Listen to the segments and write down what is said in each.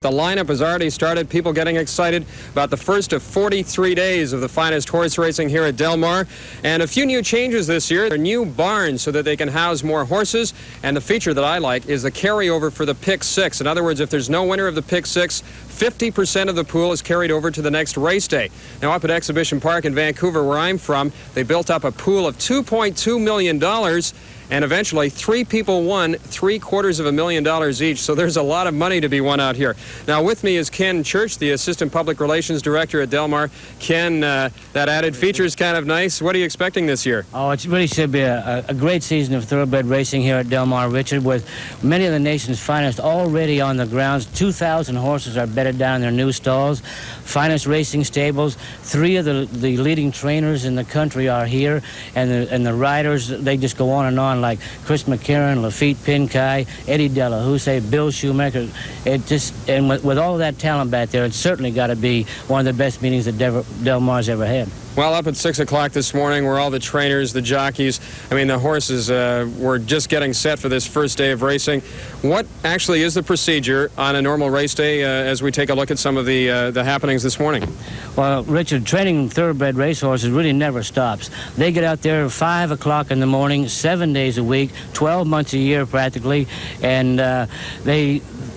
The lineup has already started, people getting excited about the first of 43 days of the finest horse racing here at Del Mar. And a few new changes this year. They're new barns so that they can house more horses. And the feature that I like is the carryover for the pick six. In other words, if there's no winner of the pick six, 50% of the pool is carried over to the next race day. Now, up at Exhibition Park in Vancouver, where I'm from, they built up a pool of $2.2 million. And eventually, 3 people won $750,000 each. So there's a lot of money to be won out here. Now, with me is Ken Church, the Assistant Public Relations Director at Del Mar. Ken, that added feature is kind of nice. What are you expecting this year? Oh, it really should be a great season of thoroughbred racing here at Del Mar, Richard, with many of the nation's finest already on the grounds. 2,000 horses are bedded down in their new stalls. Finest racing stables. 3 of the leading trainers in the country are here. And the riders, they just go on and on, like Chris McCarron, Lafitte Pinkai, Eddie Della Houssaye, Bill Shoemaker. And with all of that talent back there, it's certainly got to be one of the best meetings that Del Mar's ever had. Well, up at 6 o'clock this morning were all the trainers, the jockeys. I mean, the horses were just getting set for this first day of racing. What actually is the procedure on a normal race day as we take a look at some of the happenings this morning? Well, Richard, training thoroughbred racehorses really never stops. They get out there at 5 o'clock in the morning, 7 days a week, 12 months a year practically, and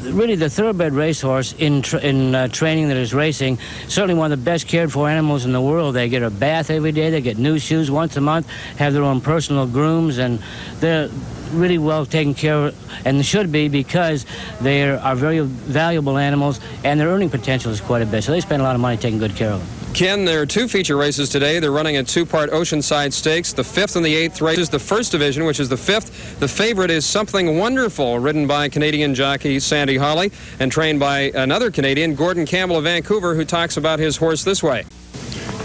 really, the thoroughbred racehorse in training that is racing, certainly one of the best cared for animals in the world. They get a bath every day, they get new shoes once a month, have their own personal grooms, and they're really well taken care of, and should be, because they are very valuable animals, and their earning potential is quite a bit, so they spend a lot of money taking good care of them. Ken, there are 2 feature races today. They're running a 2-part Oceanside Stakes. The 5th and the 8th race is the first division, which is the 5th. The favorite is Something Wonderful, ridden by Canadian jockey Sandy Hawley and trained by another Canadian, Gordon Campbell of Vancouver, who talks about his horse this way.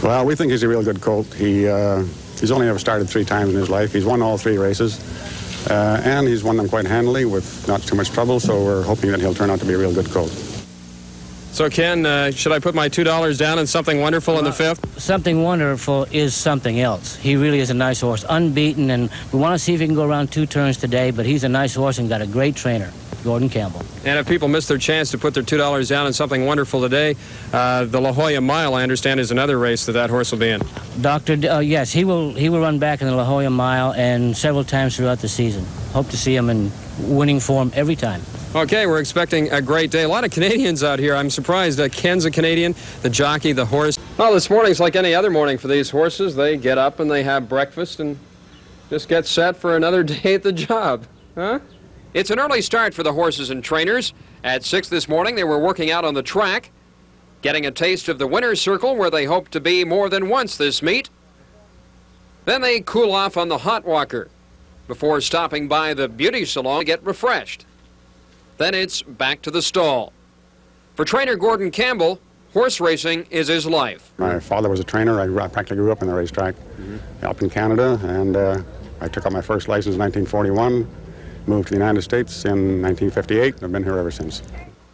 Well, we think he's a real good colt. He's only ever started 3 times in his life. He's won all 3 races. And he's won them quite handily with not too much trouble, so we're hoping that he'll turn out to be a real good colt. So, Ken, should I put my $2 down on Something Wonderful in the 5th? Something Wonderful is something else. He really is a nice horse, unbeaten, and we want to see if he can go around 2 turns today, but he's a nice horse and got a great trainer, Gordon Campbell. And if people miss their chance to put their $2 down on Something Wonderful today, the La Jolla Mile, I understand, is another race that horse will be in. Yes, he will run back in the La Jolla Mile and several times throughout the season. Hope to see him in winning form every time. Okay, we're expecting a great day. A lot of Canadians out here. I'm surprised. Ken's a Canadian, the jockey, the horse. Well, this morning's like any other morning for these horses. They get up and they have breakfast and just get set for another day at the job. Huh? It's an early start for the horses and trainers. At 6 this morning, they were working out on the track, getting a taste of the winner's circle, where they hope to be more than once this meet. Then they cool off on the hot walker before stopping by the beauty salon to get refreshed. Then it's back to the stall. For trainer Gordon Campbell, horse racing is his life. My father was a trainer. I practically grew up on the racetrack up in Canada, and I took out my first license in 1941, moved to the United States in 1958, and I've been here ever since.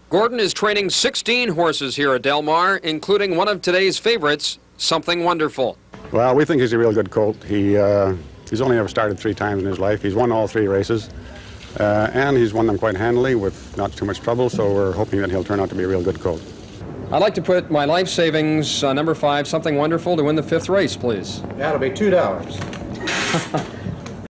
Gordon is training 16 horses here at Del Mar, including one of today's favorites, Something Wonderful. Well, we think he's a real good colt. He's only ever started 3 times in his life. He's won all 3 races. And he's won them quite handily with not too much trouble, so we're hoping that he'll turn out to be a real good colt. I'd like to put my life savings, number 5, Something Wonderful, to win the 5th race, please. That'll be $2.